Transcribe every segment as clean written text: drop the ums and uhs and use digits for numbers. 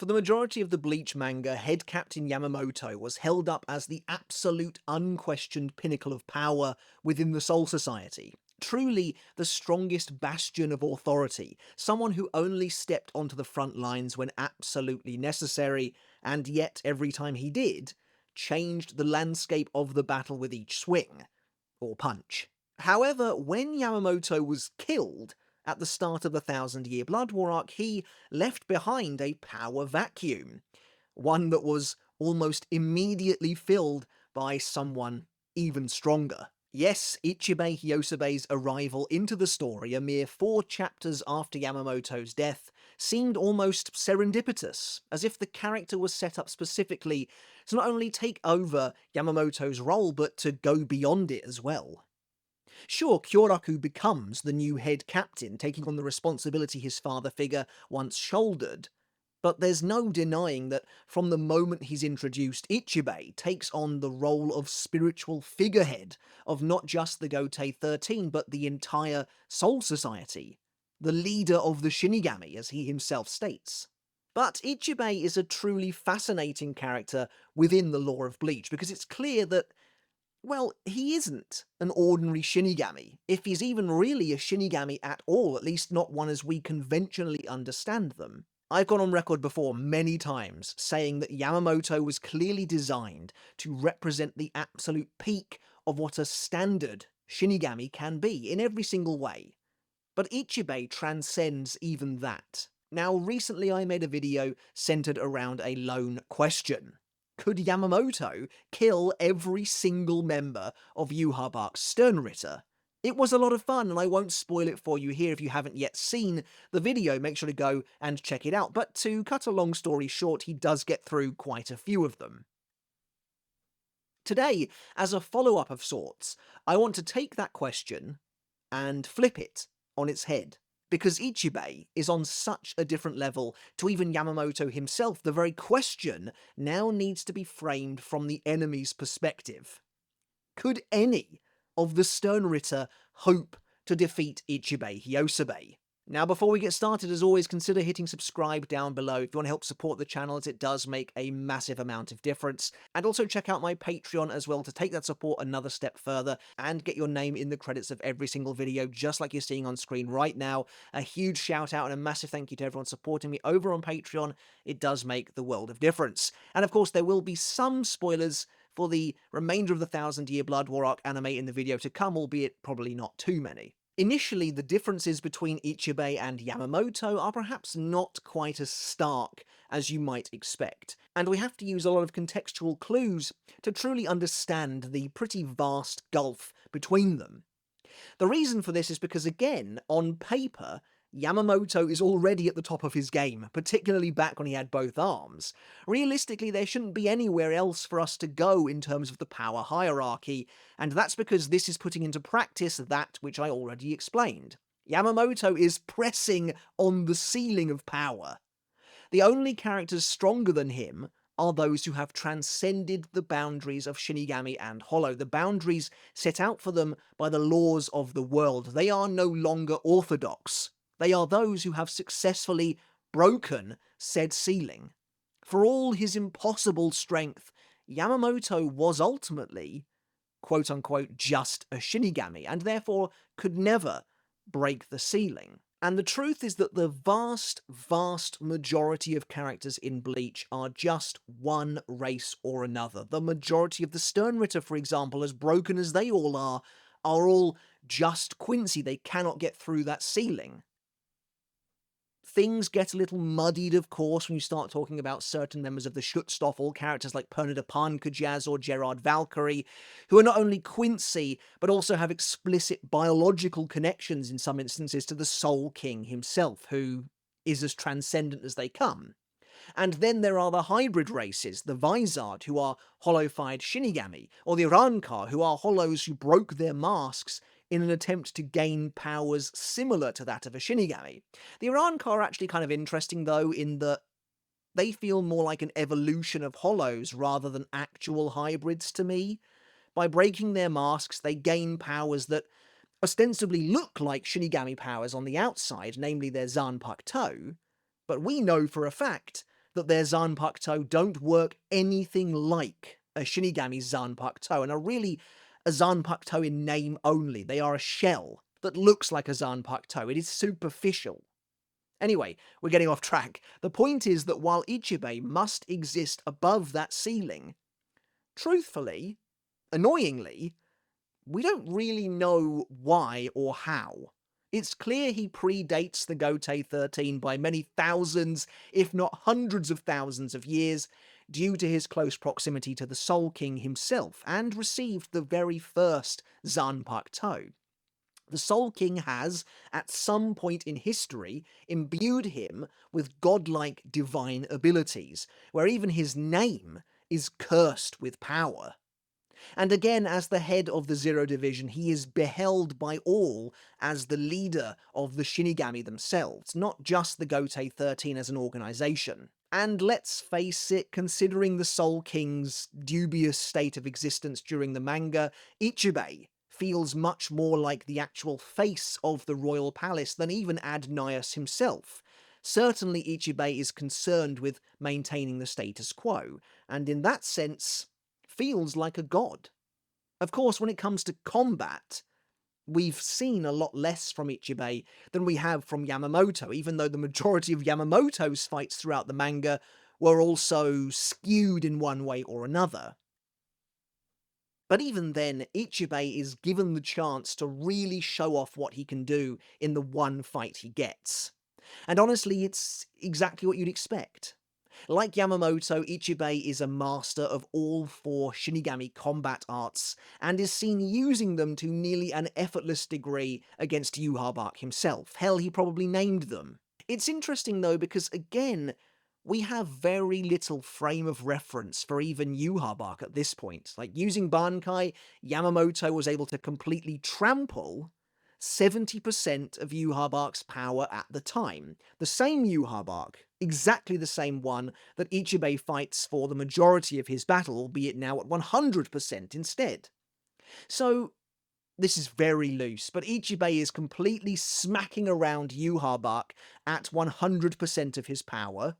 For the majority of the Bleach manga, Head Captain Yamamoto was held up as the absolute unquestioned pinnacle of power within the Soul Society. Truly the strongest bastion of authority, someone who only stepped onto the front lines when absolutely necessary, and yet every time he did, changed the landscape of the battle with each swing, or punch. However, when Yamamoto was killed at the start of the Thousand Year Blood War arc, he left behind a power vacuum, one that was almost immediately filled by someone even stronger. Yes, Ichibei Hyosubei's arrival into the story a mere 4 chapters after Yamamoto's death seemed almost serendipitous, as if the character was set up specifically to not only take over Yamamoto's role, but to go beyond it as well. Sure, Kyoraku becomes the new head captain, taking on the responsibility his father figure once shouldered, but there's no denying that from the moment he's introduced, Ichibei takes on the role of spiritual figurehead of not just the Gotei 13, but the entire Soul Society, the leader of the Shinigami, as he himself states. But Ichibei is a truly fascinating character within the lore of Bleach, because it's clear that, well, he isn't an ordinary Shinigami, if he's even really a Shinigami at all, at least not one as we conventionally understand them. I've gone on record before many times saying that Yamamoto was clearly designed to represent the absolute peak of what a standard Shinigami can be in every single way. But Ichibei transcends even that. Now, recently I made a video centered around a lone question. Could Yamamoto kill every single member of Yhwach's Sternritter? It was a lot of fun, and I won't spoil it for you here if you haven't yet seen the video. Make sure to go and check it out. But to cut a long story short, he does get through quite a few of them. Today, as a follow-up of sorts, I want to take that question and flip it on its head. Because Ichibei is on such a different level to even Yamamoto himself, the very question now needs to be framed from the enemy's perspective. Could any of the Sternritter hope to defeat Ichibei Hyosubei? Now, before we get started, as always, consider hitting subscribe down below if you want to help support the channel, as it does make a massive amount of difference. And also check out my Patreon as well to take that support another step further and get your name in the credits of every single video, just like you're seeing on screen right now. A huge shout out and a massive thank you to everyone supporting me over on Patreon. It does make the world of difference. And of course, there will be some spoilers for the remainder of the Thousand Year Blood War arc anime in the video to come, albeit probably not too many. Initially, the differences between Ichibei and Yamamoto are perhaps not quite as stark as you might expect, and we have to use a lot of contextual clues to truly understand the pretty vast gulf between them. The reason for this is because, again, on paper, Yamamoto is already at the top of his game, particularly back when he had both arms. Realistically, there shouldn't be anywhere else for us to go in terms of the power hierarchy, and that's because this is putting into practice that which I already explained. Yamamoto is pressing on the ceiling of power. The only characters stronger than him are those who have transcended the boundaries of Shinigami and Hollow, the boundaries set out for them by the laws of the world. They are no longer orthodox. They are those who have successfully broken said ceiling. For all his impossible strength, Yamamoto was ultimately, quote-unquote, just a Shinigami, and therefore could never break the ceiling. And the truth is that the vast, vast majority of characters in Bleach are just one race or another. The majority of the Sternritter, for example, as broken as they all are all just Quincy. They cannot get through that ceiling. Things get a little muddied, of course, when you start talking about certain members of the Schutzstaffel, characters like Pernida Pankajaz or Gerard Valkyrie, who are not only Quincy, but also have explicit biological connections in some instances to the Soul King himself, who is as transcendent as they come. And then there are the hybrid races, the Vizard, who are hollow-fied Shinigami, or the Rankar, who are hollows who broke their masks in an attempt to gain powers similar to that of a Shinigami. The Rankar are actually kind of interesting, though, in that they feel more like an evolution of hollows rather than actual hybrids to me. By breaking their masks, they gain powers that ostensibly look like Shinigami powers on the outside, namely their Zanpakuto, but we know for a fact that their Zanpakuto don't work anything like a Shinigami's Zanpakuto, and are really a Zanpakuto in name only. They are a shell that looks like a Zanpakuto. It is superficial. Anyway, we're getting off track. The point is that while Ichibei must exist above that ceiling, truthfully, annoyingly, we don't really know why or how. It's clear he predates the Gotei 13 by many thousands, if not hundreds of thousands of years, due to his close proximity to the Soul King himself, and received the very first Zanpakuto. The Soul King has, at some point in history, imbued him with godlike divine abilities, where even his name is cursed with power. And again, as the head of the Zero Division, he is beheld by all as the leader of the Shinigami themselves, not just the Gotei 13 as an organization. And let's face it, considering the Soul King's dubious state of existence during the manga, Ichibei feels much more like the actual face of the royal palace than even Adnias himself. Certainly Ichibei is concerned with maintaining the status quo, and in that sense, feels like a god. Of course, when it comes to combat, we've seen a lot less from Ichibei than we have from Yamamoto, even though the majority of Yamamoto's fights throughout the manga were also skewed in one way or another. But even then, Ichibei is given the chance to really show off what he can do in the one fight he gets. And honestly, it's exactly what you'd expect. Like Yamamoto, Ichibei is a master of all four Shinigami combat arts, and is seen using them to nearly an effortless degree against Yhwach himself. Hell, he probably named them. It's interesting though, because again, we have very little frame of reference for even Yhwach at this point. Like, using bankai, Yamamoto was able to completely trample 70% of Yhwach's power at the time. The same Yhwach, exactly the same one that Ichibei fights for the majority of his battle, albeit now at 100% instead. So, this is very loose, but Ichibei is completely smacking around Yhwach at 100% of his power,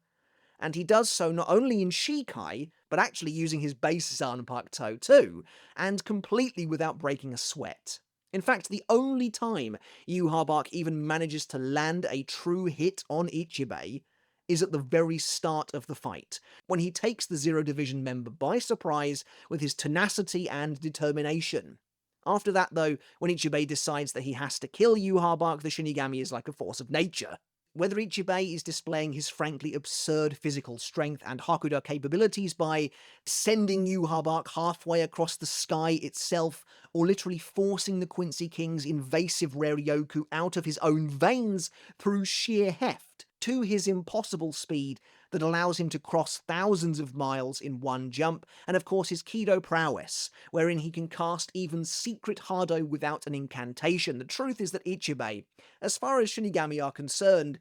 and he does so not only in Shikai, but actually using his base Zanpakuto too, and completely without breaking a sweat. In fact, the only time Yhwach even manages to land a true hit on Ichibei is at the very start of the fight, when he takes the Zero Division member by surprise with his tenacity and determination. After that though, when Ichibei decides that he has to kill Yhwach, the Shinigami is like a force of nature. Whether Ichibei is displaying his frankly absurd physical strength and Hakuda capabilities by sending Yhwach halfway across the sky itself, or literally forcing the Quincy King's invasive Reryoku out of his own veins through sheer heft, to his impossible speed that allows him to cross thousands of miles in one jump, and of course his Kido prowess, wherein he can cast even secret Hardo without an incantation. The truth is that Ichibei, as far as Shinigami are concerned,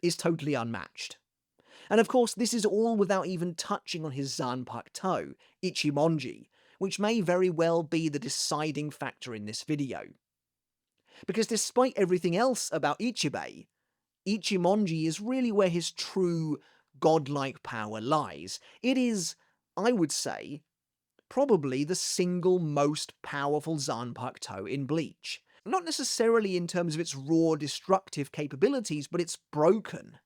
is totally unmatched. And of course this is all without even touching on his Zanpakuto, Ichimonji, which may very well be the deciding factor in this video. Because despite everything else about Ichibei, Ichimonji is really where his true godlike power lies. It is, I would say, probably the single most powerful Zanpakuto in Bleach. Not necessarily in terms of its raw destructive capabilities, but it's broken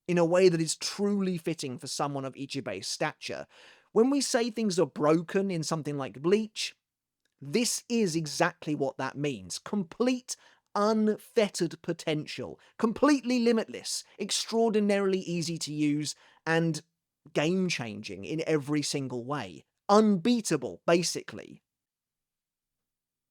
in a way that is truly fitting for someone of Ichibei's stature. When we say things are broken in something like Bleach, this is exactly what that means. Complete, unfettered potential. Completely limitless, extraordinarily easy to use, and game-changing in every single way. Unbeatable, basically.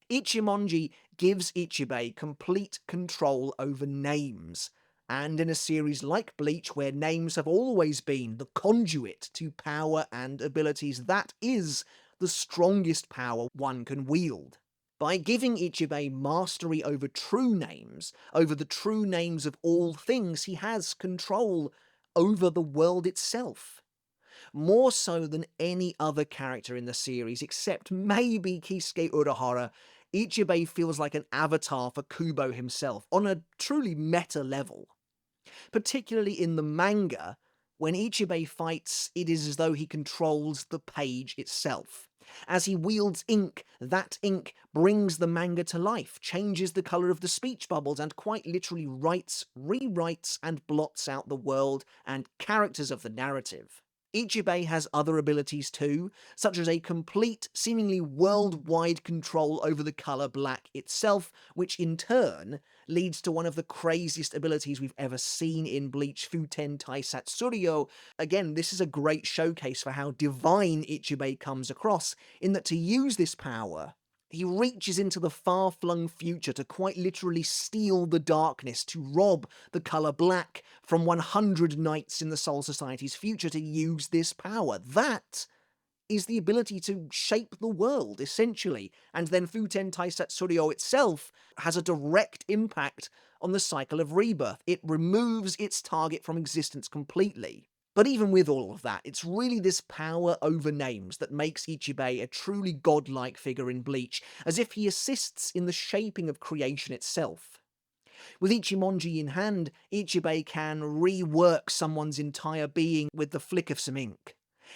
Ichimonji gives Ichibei complete control over names, and in a series like Bleach, where names have always been the conduit to power and abilities, that is the strongest power one can wield. By giving Ichibei mastery over true names, over the true names of all things, he has control over the world itself. More so than any other character in the series, except maybe Kisuke Urahara, Ichibei feels like an avatar for Kubo himself, on a truly meta level. Particularly in the manga, When Ichibei fights, it is as though he controls the page itself. As he wields ink, that ink brings the manga to life, changes the colour of the speech bubbles, and quite literally writes, rewrites, and blots out the world and characters of the narrative. Ichibei has other abilities too, such as a complete, seemingly worldwide control over the colour black itself, which in turn leads to one of the craziest abilities we've ever seen in Bleach, Futen Taisatsuryo. Again, this is a great showcase for how divine Ichibei comes across, in that to use this power, he reaches into the far-flung future to quite literally steal the darkness, to rob the colour black from 100 knights in the Soul Society's future to use this power. That is the ability to shape the world, essentially. And then Futen Taisatsuryo itself has a direct impact on the cycle of rebirth. It removes its target from existence completely. But even with all of that, it's really this power over names that makes Ichibei a truly godlike figure in Bleach, as if he assists in the shaping of creation itself. With Ichimonji in hand, Ichibei can rework someone's entire being with the flick of some ink.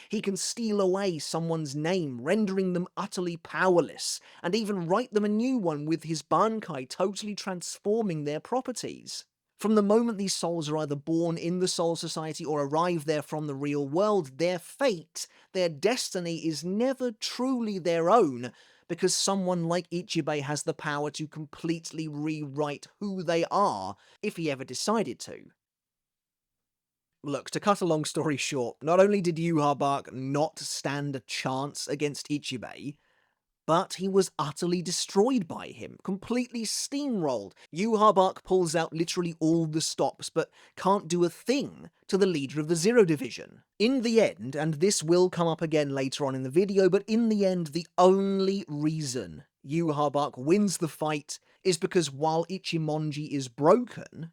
He can steal away someone's name, rendering them utterly powerless, and even write them a new one with his bankai, totally transforming their properties. From the moment these souls are either born in the Soul Society or arrive there from the real world, their fate, their destiny is never truly their own, because someone like Ichibei has the power to completely rewrite who they are, if he ever decided to. Look, to cut a long story short, not only did Yhwach not stand a chance against Ichibei, but he was utterly destroyed by him, completely steamrolled. Yhwach pulls out literally all the stops, but can't do a thing to the leader of the Zero Division. In the end, and this will come up again later on in the video, but in the end, the only reason Yhwach wins the fight is because while Ichimonji is broken,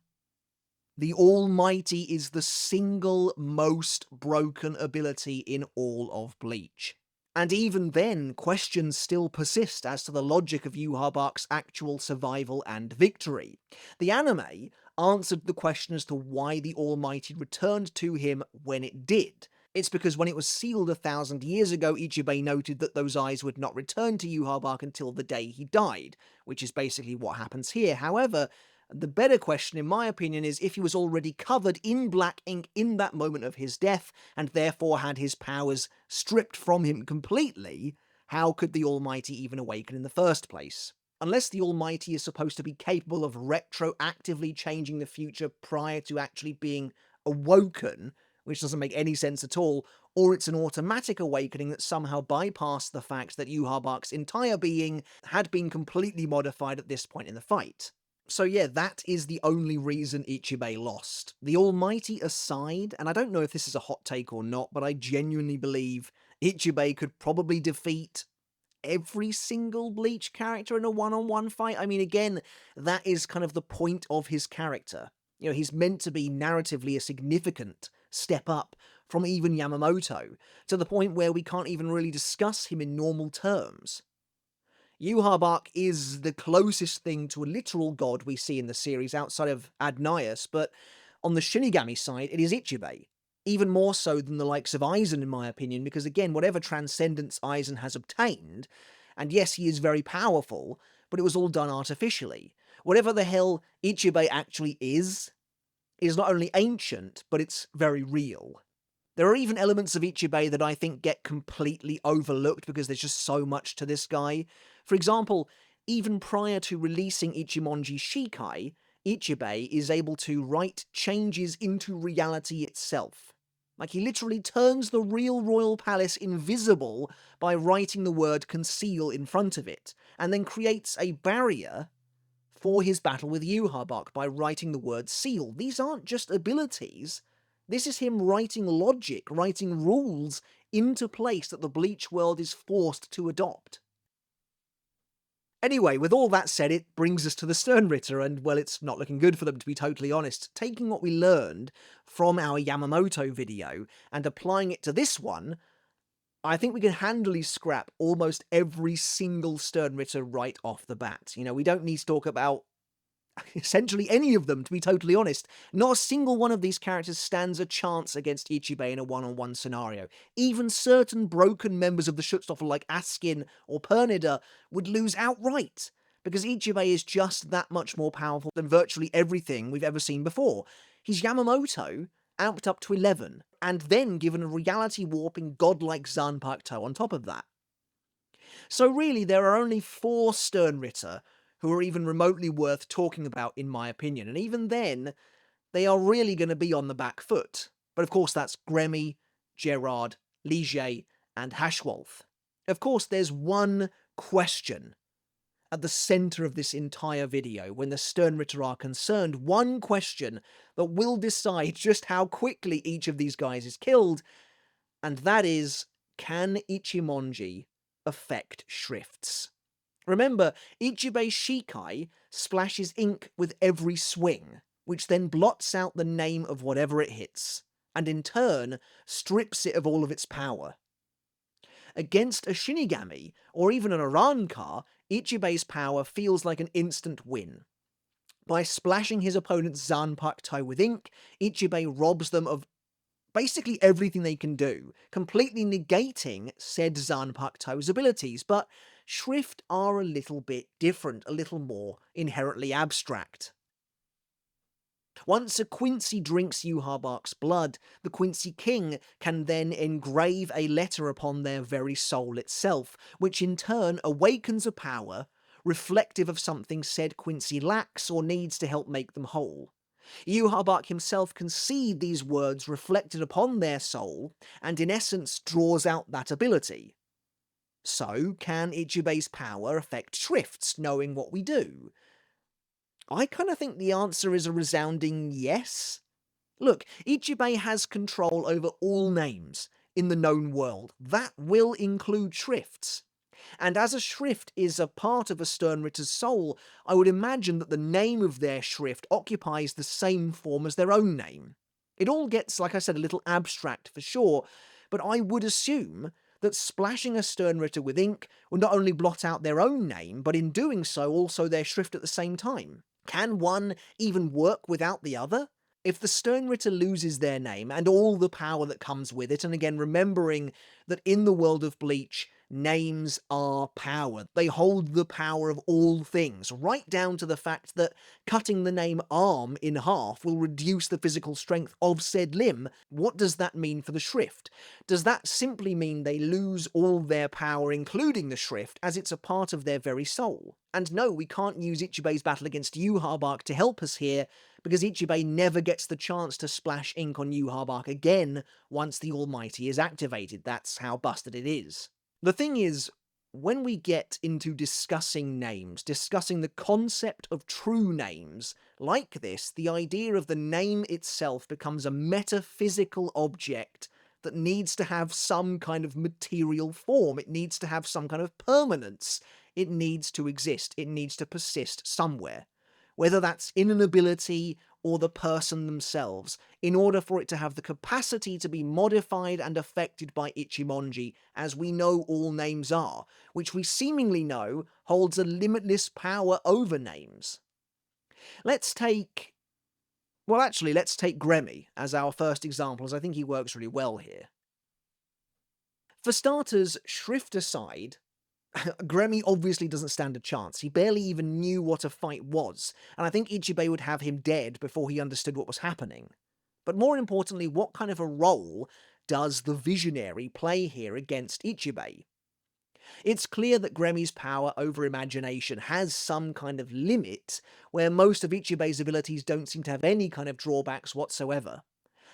the Almighty is the single most broken ability in all of Bleach. And even then, questions still persist as to the logic of Yhwach's actual survival and victory. The anime answered the question as to why the Almighty returned to him when it did. It's because when it was sealed 1,000 years ago, Ichibei noted that those eyes would not return to Yhwach until the day he died, which is basically what happens here. However, the better question, in my opinion, is if he was already covered in black ink in that moment of his death, and therefore had his powers stripped from him completely, how could the Almighty even awaken in the first place? Unless the Almighty is supposed to be capable of retroactively changing the future prior to actually being awoken, which doesn't make any sense at all, or it's an automatic awakening that somehow bypassed the fact that Yhwach's entire being had been completely modified at this point in the fight. So yeah, that is the only reason Ichibei lost. The Almighty aside, and I don't know if this is a hot take or not, but I genuinely believe Ichibei could probably defeat every single Bleach character in a one-on-one fight. I mean, again, that is kind of the point of his character. You know, he's meant to be narratively a significant step up from even Yamamoto, to the point where we can't even really discuss him in normal terms. Yhwach is the closest thing to a literal god we see in the series outside of Adnias, but on the Shinigami side, it is Ichibei. Even more so than the likes of Aizen, in my opinion, because again, whatever transcendence Aizen has obtained, and yes, he is very powerful, but it was all done artificially. Whatever the hell Ichibei actually is not only ancient, but it's very real. There are even elements of Ichibei that I think get completely overlooked because there's just so much to this guy. For example, even prior to releasing Ichimonji Shikai, Ichibei is able to write changes into reality itself. Like, he literally turns the real royal palace invisible by writing the word conceal in front of it, and then creates a barrier for his battle with Yhwach by writing the word seal. These aren't just abilities. This is him writing logic, writing rules into place that the Bleach world is forced to adopt. Anyway, with all that said, it brings us to the Sternritter, and, well, it's not looking good for them, to be totally honest. Taking what we learned from our Yamamoto video and applying it to this one, I think we can handily scrap almost every single Sternritter right off the bat. You know, we don't need to talk about essentially any of them, to be totally honest. Not a single one of these characters stands a chance against Ichibei in a one-on-one scenario. Even certain broken members of the Schutzstaffel like Askin or Pernida would lose outright, because Ichibei is just that much more powerful than virtually everything we've ever seen before. He's Yamamoto, amped up to 11, and then given a reality-warping godlike Zanpakuto on top of that. So really, there are only 4 Sternritter who are even remotely worth talking about, in my opinion, and even then, they are really going to be on the back foot. But of course, that's Gremy, Gerard, Lille, and Hashwalth. Of course, there's one question at the centre of this entire video when the Sternritter are concerned, one question that will decide just how quickly each of these guys is killed, and that is, can Ichimonji affect shrifts? Remember, Ichibei's Shikai splashes ink with every swing, which then blots out the name of whatever it hits, and in turn strips it of all of its power. Against a Shinigami, or even an Arrancar, Ichibei's power feels like an instant win. By splashing his opponent's Zanpakuto with ink, Ichibei robs them of basically everything they can do, completely negating said Zanpakuto's abilities, but Shrift are a little bit different, a little more inherently abstract. Once a Quincy drinks Yhwach's blood, the Quincy King can then engrave a letter upon their very soul itself, which in turn awakens a power reflective of something said Quincy lacks or needs to help make them whole. Yhwach himself can see these words reflected upon their soul, and in essence draws out that ability. So, can Ichibei's power affect Shrifts, knowing what we do? I kind of think the answer is a resounding yes. Look, Ichibei has control over all names in the known world. That will include Shrifts. And as a Shrift is a part of a Sternritter's soul, I would imagine that the name of their Shrift occupies the same form as their own name. It all gets, like I said, a little abstract for sure, but I would assume that splashing a Sternritter with ink would not only blot out their own name, but in doing so also their Shrift at the same time. Can one even work without the other? If the Sternritter loses their name and all the power that comes with it, and again remembering that in the world of Bleach, names are power. They hold the power of all things, right down to the fact that cutting the name arm in half will reduce the physical strength of said limb. What does that mean for the Shrift? Does that simply mean they lose all their power, including the Shrift, as it's a part of their very soul? And no, we can't use Ichibei's battle against Yhwach to help us here, because Ichibei never gets the chance to splash ink on Yhwach again once the Almighty is activated. That's how busted it is. The thing is, when we get into discussing names, discussing the concept of true names, like this, the idea of the name itself becomes a metaphysical object that needs to have some kind of material form. It needs to have some kind of permanence. It needs to exist. It needs to persist somewhere. Whether that's in an ability or the person themselves, in order for it to have the capacity to be modified and affected by Ichimonji, as we know all names are, which we seemingly know holds a limitless power over names. Let's take Gremy as our first example, as I think he works really well here. For starters, Shrift aside, Gremy obviously doesn't stand a chance. He barely even knew what a fight was, and I think Ichibei would have him dead before he understood what was happening. But more importantly, what kind of a role does the Visionary play here against Ichibei? It's clear that Gremy's power over imagination has some kind of limit, where most of Ichibei's abilities don't seem to have any kind of drawbacks whatsoever.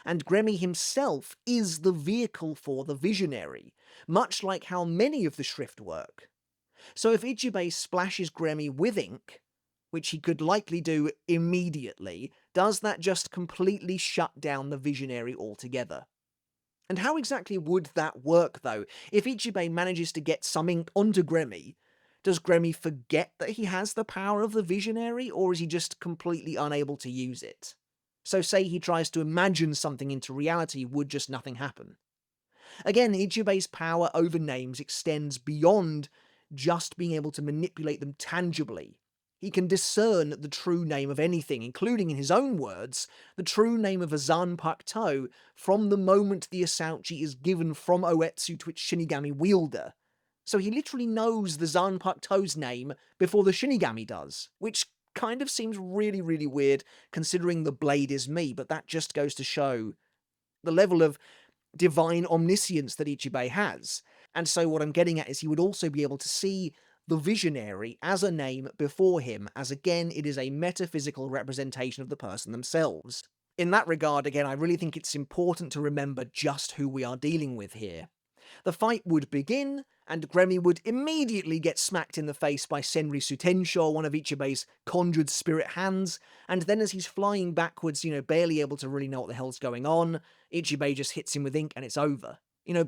And Gremy himself is the vehicle for the Visionary, much like how many of the Shrift work. So if Ichibei splashes Gremy with ink, which he could likely do immediately, does that just completely shut down the Visionary altogether? And how exactly would that work, though? If Ichibei manages to get some ink onto Gremy, does Gremy forget that he has the power of the Visionary, or is he just completely unable to use it? So say he tries to imagine something into reality, would just nothing happen? Again, Ichibei's power over names extends beyond just being able to manipulate them tangibly. He can discern the true name of anything, including, in his own words, the true name of a Zanpakuto from the moment the Asauchi is given from Oetsu to its Shinigami wielder. So he literally knows the Zanpakuto's name before the Shinigami does, which kind of seems really, really weird considering the blade is me, but that just goes to show the level of divine omniscience that Ichibei has. And so what I'm getting at is he would also be able to see the visionary as a name before him, as again it is a metaphysical representation of the person themselves. In that regard, again, I really think it's important to remember just who we are dealing with here. The fight would begin, and Gremy would immediately get smacked in the face by Senritsu Tensho, one of Ichibei's conjured spirit hands, and then as he's flying backwards, barely able to really know what the hell's going on, Ichibei just hits him with ink and it's over.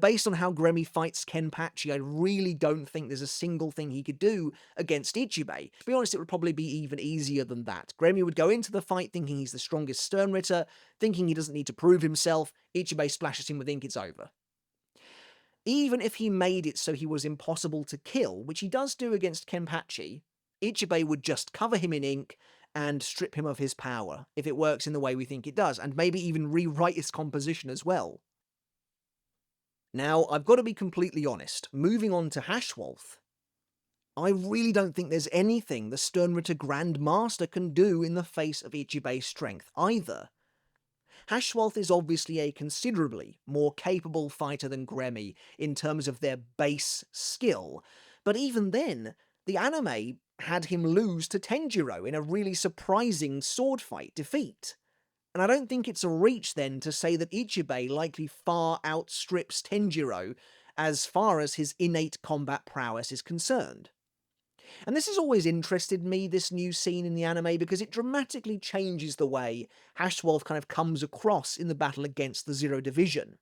Based on how Gremy fights Kenpachi, I really don't think there's a single thing he could do against Ichibei. To be honest, it would probably be even easier than that. Gremy would go into the fight thinking he's the strongest Sternritter, thinking he doesn't need to prove himself, Ichibei splashes him with ink, it's over. Even if he made it so he was impossible to kill, which he does do against Kenpachi, Ichibei would just cover him in ink and strip him of his power, if it works in the way we think it does, and maybe even rewrite his composition as well. Now, I've got to be completely honest, moving on to Hashwalth, I really don't think there's anything the Sternritter Grand Master can do in the face of Ichibei's strength either. Hashwalth is obviously a considerably more capable fighter than Gremy in terms of their base skill, but even then, the anime had him lose to Tenjiro in a really surprising sword fight defeat. And I don't think it's a reach then to say that Ichibei likely far outstrips Tenjiro as far as his innate combat prowess is concerned. And this has always interested me, this new scene in the anime, because it dramatically changes the way Hashwalth kind of comes across in the battle against the Zero Division.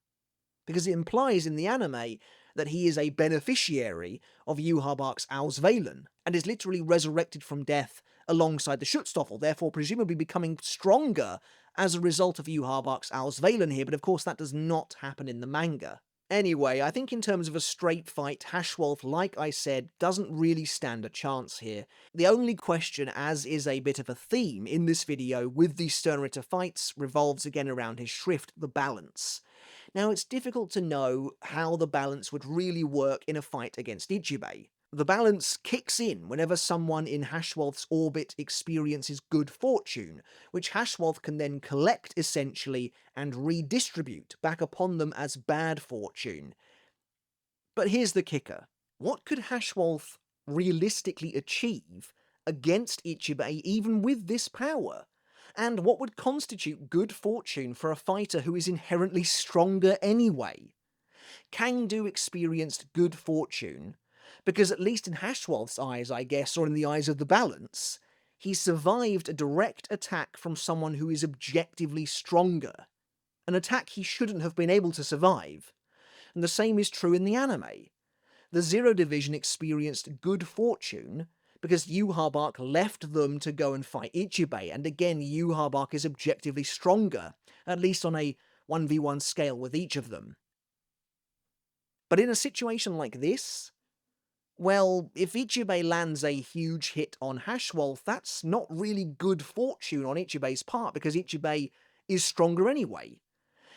Because it implies in the anime that he is a beneficiary of Yhwach's Auswählen, and is literally resurrected from death alongside the Schutzstaffel, therefore presumably becoming stronger as a result of Yhwach's Auswählen here, but of course that does not happen in the manga. Anyway, I think in terms of a straight fight, Hashwalth, like I said, doesn't really stand a chance here. The only question, as is a bit of a theme in this video with these Sternritter fights, revolves again around his shrift, the balance. Now, it's difficult to know how the balance would really work in a fight against Ichibei. The balance kicks in whenever someone in Hashwalth's orbit experiences good fortune, which Hashwalth can then collect essentially and redistribute back upon them as bad fortune. But here's the kicker. What could Hashwalth realistically achieve against Ichibei even with this power? And what would constitute good fortune for a fighter who is inherently stronger anyway? Kangdu experienced good fortune because, at least in Hashwalth's eyes, I guess, or in the eyes of the balance, he survived a direct attack from someone who is objectively stronger. An attack he shouldn't have been able to survive. And the same is true in the anime. The Zero Division experienced good fortune because Yhwach left them to go and fight Ichibei, and again Yhwach is objectively stronger, at least on a 1v1 scale with each of them. But in a situation like this, well, if Ichibei lands a huge hit on Hashwalth, that's not really good fortune on Ichibei's part, because Ichibei is stronger anyway.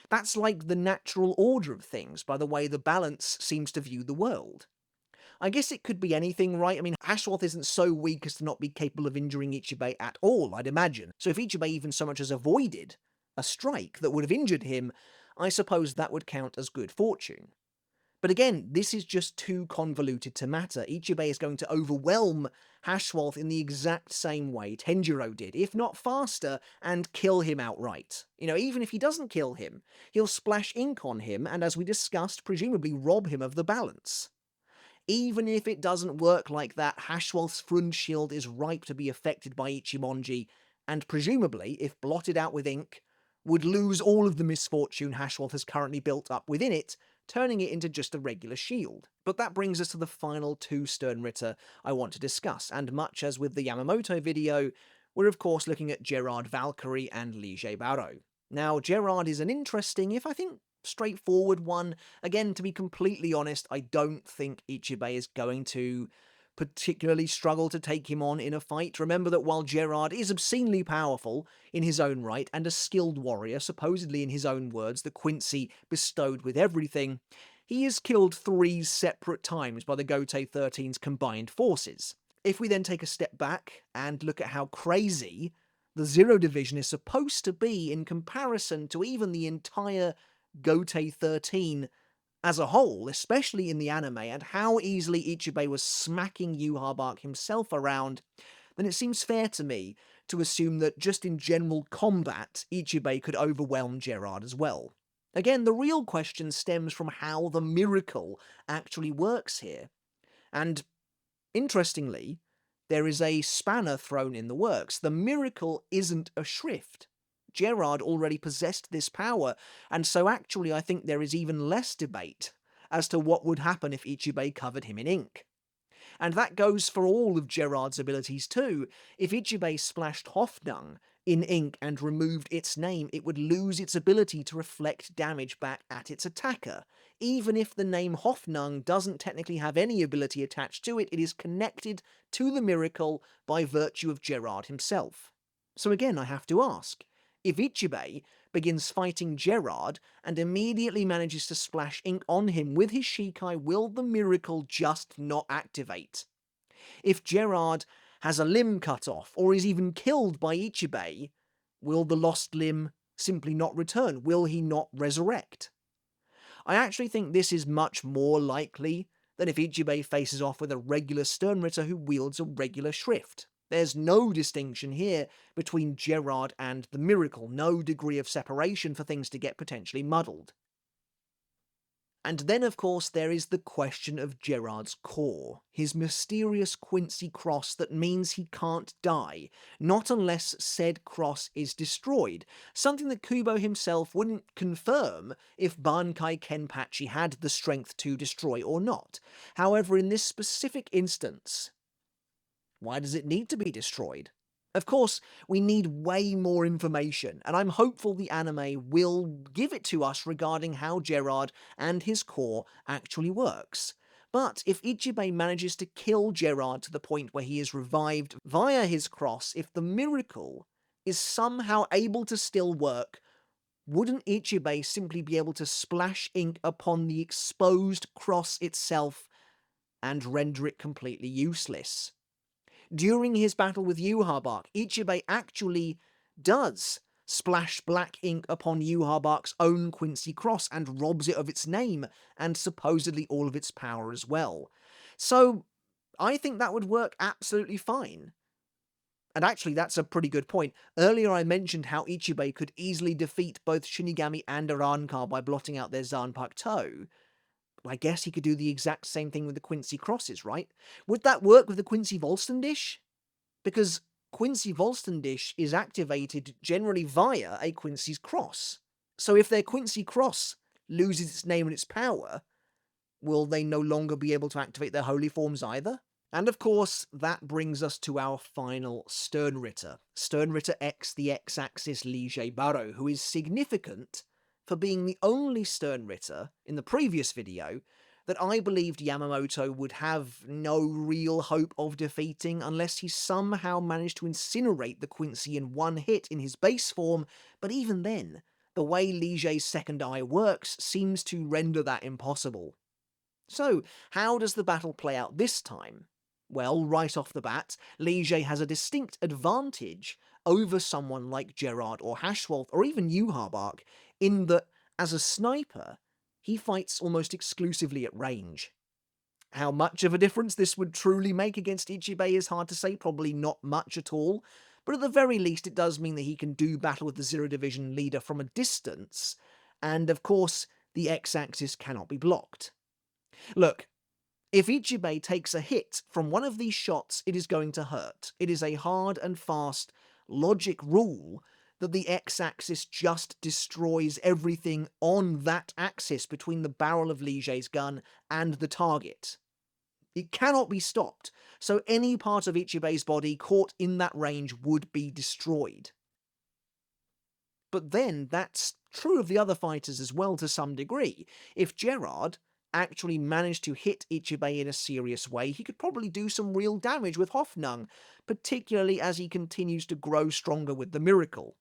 That's like the natural order of things, by the way the balance seems to view the world. I guess it could be anything, right? I mean, Hashwalth isn't so weak as to not be capable of injuring Ichibei at all, I'd imagine. So if Ichibei even so much as avoided a strike that would have injured him, I suppose that would count as good fortune. But again, this is just too convoluted to matter. Ichibei is going to overwhelm Hashwalth in the exact same way Tenjiro did, if not faster, and kill him outright. Even if he doesn't kill him, he'll splash ink on him, and as we discussed, presumably rob him of the balance. Even if it doesn't work like that, Hashwalth's front shield is ripe to be affected by Ichimonji, and presumably, if blotted out with ink, would lose all of the misfortune Hashwalth has currently built up within it, turning it into just a regular shield. But that brings us to the final two Sternritter I want to discuss, and much as with the Yamamoto video, we're of course looking at Gerard Valkyrie and Lille Barro. Now, Gerard is an interesting, if I think straightforward one. Again, to be completely honest, I don't think Ichibei is going to particularly struggle to take him on in a fight. Remember that while Gerard is obscenely powerful in his own right and a skilled warrior, supposedly in his own words, the Quincy bestowed with everything, he is killed 3 separate times by the Gotei 13's combined forces. If we then take a step back and look at how crazy the Zero Division is supposed to be in comparison to even the entire Gotei 13 as a whole, especially in the anime, and how easily Ichibei was smacking Yhwach himself around, then it seems fair to me to assume that just in general combat, Ichibei could overwhelm Gerard as well. Again, the real question stems from how the miracle actually works here. And interestingly, there is a spanner thrown in the works. The miracle isn't a shrift. Gerard already possessed this power, and so actually I think there is even less debate as to what would happen if Ichibei covered him in ink. And that goes for all of Gerard's abilities too. If Ichibei splashed Hoffnung in ink and removed its name, it would lose its ability to reflect damage back at its attacker. Even if the name Hoffnung doesn't technically have any ability attached to it, it is connected to the miracle by virtue of Gerard himself. So again, I have to ask, if Ichibei begins fighting Gerard and immediately manages to splash ink on him with his Shikai, will the miracle just not activate? If Gerard has a limb cut off or is even killed by Ichibei, will the lost limb simply not return? Will he not resurrect? I actually think this is much more likely than if Ichibei faces off with a regular Sternritter who wields a regular shrift. There's no distinction here between Gerard and the miracle, no degree of separation for things to get potentially muddled. And then, of course, there is the question of Gerard's core, his mysterious Quincy cross that means he can't die, not unless said cross is destroyed, something that Kubo himself wouldn't confirm if Bankai Kenpachi had the strength to destroy or not. However, in this specific instance, why does it need to be destroyed? Of course, we need way more information, and I'm hopeful the anime will give it to us regarding how Gerard and his core actually works. But if Ichibei manages to kill Gerard to the point where he is revived via his cross, if the miracle is somehow able to still work, wouldn't Ichibei simply be able to splash ink upon the exposed cross itself and render it completely useless? During his battle with Yhwach, Ichibei actually does splash black ink upon Yhwach's own Quincy cross and robs it of its name and supposedly all of its power as well. So I think that would work absolutely fine. And actually, that's a pretty good point. Earlier I mentioned how Ichibei could easily defeat both Shinigami and Arankar by blotting out their Zanpakuto. Toe. I guess he could do the exact same thing with the Quincy crosses, right? Would that work with the Quincy Volstendish? Because Quincy Volstendish is activated generally via a Quincy's cross. So if their Quincy cross loses its name and its power, will they no longer be able to activate their holy forms either? And of course, that brings us to our final Sternritter. Sternritter X, the X-axis Lille Barro, who is significant for being the only Sternritter in the previous video that I believed Yamamoto would have no real hope of defeating unless he somehow managed to incinerate the Quincy in one hit in his base form, but even then, the way Lille's second eye works seems to render that impossible. So, how does the battle play out this time? Well, right off the bat, Lille has a distinct advantage over someone like Gerard or Hashwalth or even Yhwach, in that, as a sniper, he fights almost exclusively at range. How much of a difference this would truly make against Ichibei is hard to say, probably not much at all, but at the very least it does mean that he can do battle with the Zero Division leader from a distance, and of course, the X-axis cannot be blocked. Look, if Ichibei takes a hit from one of these shots, it is going to hurt. It is a hard and fast logic rule that the X-axis just destroys everything on that axis between the barrel of Lille's gun and the target. It cannot be stopped, so any part of Ichibei's body caught in that range would be destroyed. But then, that's true of the other fighters as well to some degree. If Gerard actually managed to hit Ichibei in a serious way, he could probably do some real damage with Hoffnung, particularly as he continues to grow stronger with the miracle.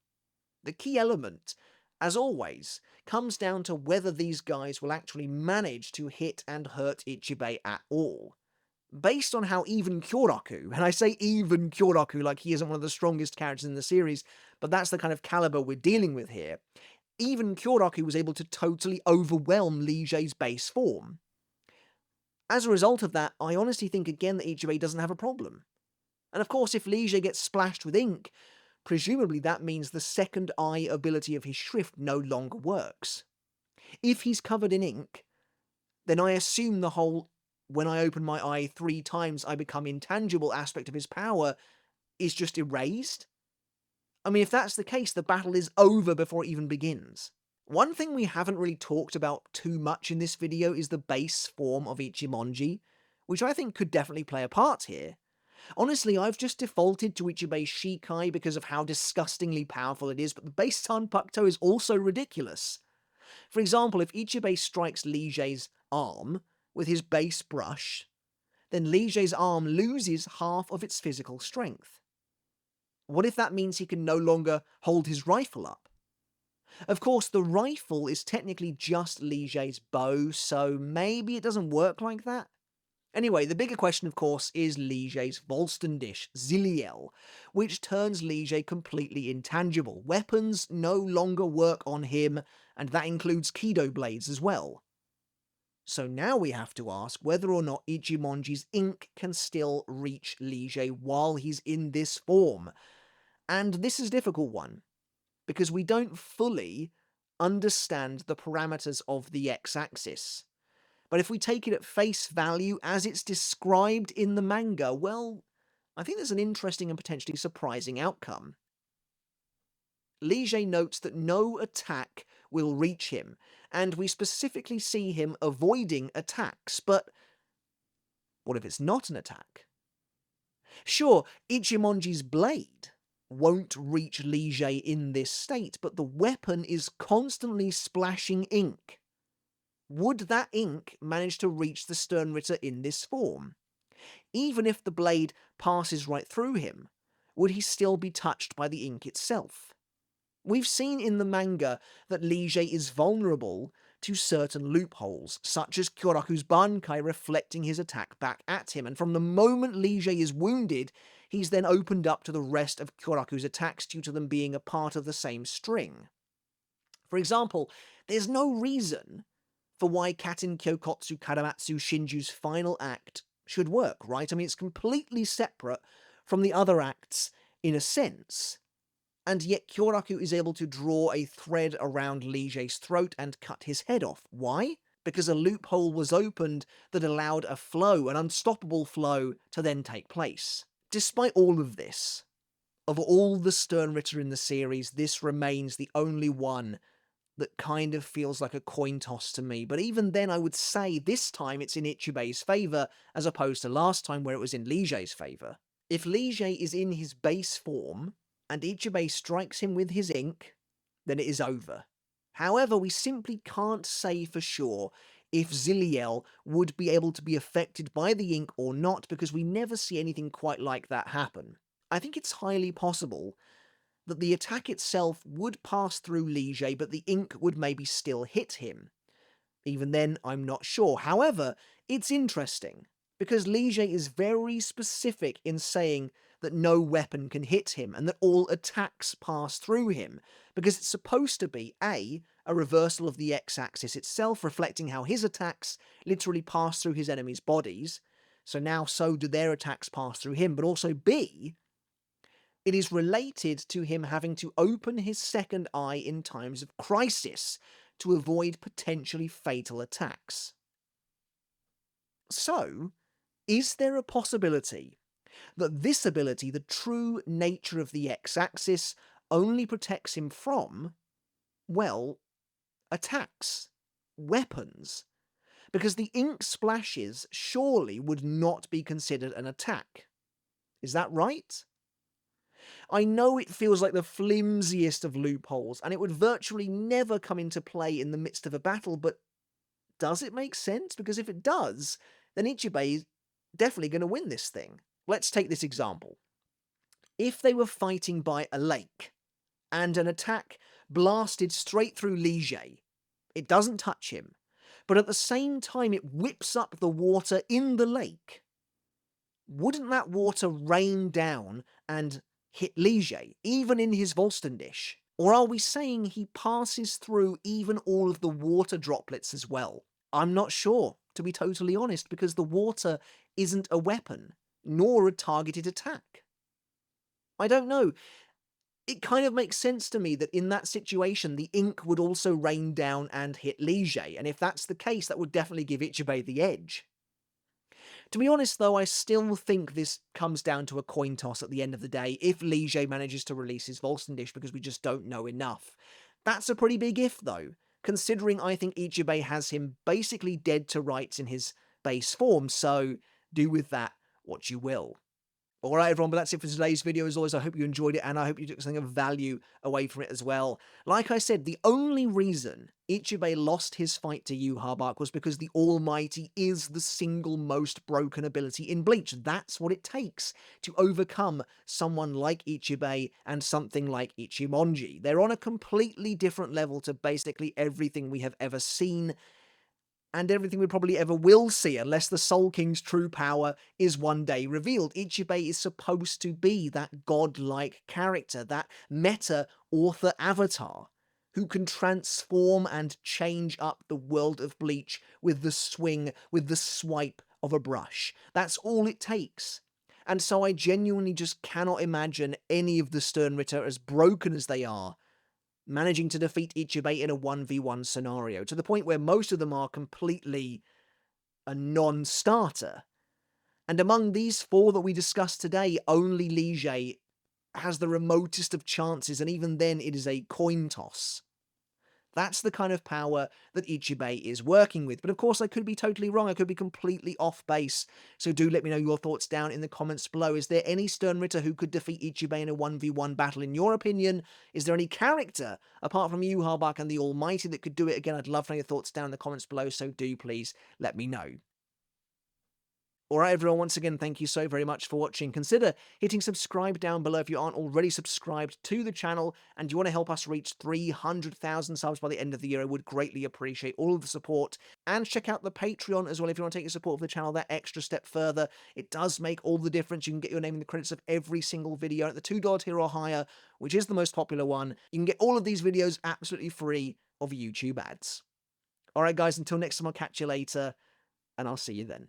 The key element, as always, comes down to whether these guys will actually manage to hit and hurt Ichibei at all. Based on how even Kyoraku, and I say even Kyoraku like he isn't one of the strongest characters in the series, but that's the kind of caliber we're dealing with here, even Kyoraku was able to totally overwhelm Lige's base form. As a result of that, I honestly think again that Ichibei doesn't have a problem. And of course, if Lige gets splashed with ink, presumably that means the second eye ability of his shrift no longer works. If he's covered in ink, then I assume the whole when I open my eye 3 times I become intangible aspect of his power is just erased. I mean, if that's the case, the battle is over before it even begins. One thing we haven't really talked about too much in this video is the base form of Ichimonji, which I think could definitely play a part here. Honestly, I've just defaulted to Ichibei's Shikai because of how disgustingly powerful it is, but the base Tanpakuto is also ridiculous. For example, if Ichibei strikes Lige's arm with his base brush, then Lige's arm loses half of its physical strength. What if that means he can no longer hold his rifle up? Of course, the rifle is technically just Lige's bow, so maybe it doesn't work like that. Anyway, the bigger question, of course, is Lige's Volsten dish, Zilliel, which turns Lige completely intangible. Weapons no longer work on him, and that includes Kido blades as well. So now we have to ask whether or not Ichimonji's ink can still reach Lige while he's in this form. And this is a difficult one, because we don't fully understand the parameters of the x-axis. But if we take it at face value as it's described in the manga, well, I think there's an interesting and potentially surprising outcome. Lige notes that no attack will reach him, and we specifically see him avoiding attacks, but what if it's not an attack? Sure, Ichimonji's blade won't reach Lige in this state, but the weapon is constantly splashing ink. Would that ink manage to reach the Sternritter in this form? Even if the blade passes right through him, would he still be touched by the ink itself? We've seen in the manga that Lige is vulnerable to certain loopholes, such as Kyoraku's bankai reflecting his attack back at him, and from the moment Lige is wounded, he's then opened up to the rest of Kyoraku's attacks due to them being a part of the same string. For example, there's no reason for why Katen Kyokotsu Karamatsu Shinju's final act should work, right? I mean, it's completely separate from the other acts in a sense. And yet Kyoraku is able to draw a thread around Lige's throat and cut his head off. Why? Because a loophole was opened that allowed a flow, an unstoppable flow, to then take place. Despite all of this, of all the Sternritter in the series, this remains the only one that kind of feels like a coin toss to me. But even then, I would say this time it's in Ichibei's favour, as opposed to last time where it was in Lige's favour. If Lige is in his base form, and Ichibei strikes him with his ink, then it is over. However, we simply can't say for sure if Zilliel would be able to be affected by the ink or not, because we never see anything quite like that happen. I think it's highly possible that the attack itself would pass through Lige, but the ink would maybe still hit him. Even then, I'm not sure. However, it's interesting, because Lige is very specific in saying that no weapon can hit him, and that all attacks pass through him, because it's supposed to be, A, a reversal of the x-axis itself, reflecting how his attacks literally pass through his enemies' bodies, so now so do their attacks pass through him, but also B, it is related to him having to open his second eye in times of crisis to avoid potentially fatal attacks. So, is there a possibility that this ability, the true nature of the x-axis, only protects him from, well, attacks, weapons? Because the ink splashes surely would not be considered an attack. Is that right? I know it feels like the flimsiest of loopholes, and it would virtually never come into play in the midst of a battle, but does it make sense? Because if it does, then Ichibei is definitely going to win this thing. Let's take this example. If they were fighting by a lake, and an attack blasted straight through Lille, it doesn't touch him, but at the same time it whips up the water in the lake, wouldn't that water rain down and hit Lille, even in his Volstendish? Or are we saying he passes through even all of the water droplets as well? I'm not sure, to be totally honest, because the water isn't a weapon, nor a targeted attack. I don't know. It kind of makes sense to me that in that situation, the ink would also rain down and hit Lille, and if that's the case, that would definitely give Ichibei the edge. To be honest, though, I still think this comes down to a coin toss at the end of the day if Lille manages to release his Volstendish, because we just don't know enough. That's a pretty big if, though, considering I think Ichibei has him basically dead to rights in his base form, so do with that what you will. Alright everyone, but that's it for today's video. As always, I hope you enjoyed it, and I hope you took something of value away from it as well. Like I said, the only reason Ichibei lost his fight to Yhwach was because the Almighty is the single most broken ability in Bleach. That's what it takes to overcome someone like Ichibei and something like Ichimonji. They're on a completely different level to basically everything we have ever seen, and everything we probably ever will see, unless the Soul King's true power is one day revealed. Ichibei is supposed to be that godlike character, that meta-author avatar, who can transform and change up the world of Bleach with the swing, with the swipe of a brush. That's all it takes. And so I genuinely just cannot imagine any of the Sternritter, as broken as they are, managing to defeat Ichibei in a 1v1 scenario, to the point where most of them are completely a non-starter. And among these four that we discussed today, only Lille has the remotest of chances, and even then it is a coin toss. That's the kind of power that Ichibei is working with. But of course, I could be totally wrong. I could be completely off base. So do let me know your thoughts down in the comments below. Is there any Sternritter who could defeat Ichibei in a 1v1 battle in your opinion? Is there any character, apart from Yhwach and the Almighty, that could do it? Again, I'd love to know your thoughts down in the comments below. So do please let me know. Alright everyone, once again, thank you so very much for watching. Consider hitting subscribe down below if you aren't already subscribed to the channel and you want to help us reach 300,000 subs by the end of the year. I would greatly appreciate all of the support. And check out the Patreon as well if you want to take your support of the channel that extra step further. It does make all the difference. You can get your name in the credits of every single video at the $2 tier or higher, which is the most popular one. You can get all of these videos absolutely free of YouTube ads. Alright guys, until next time, I'll catch you later, and I'll see you then.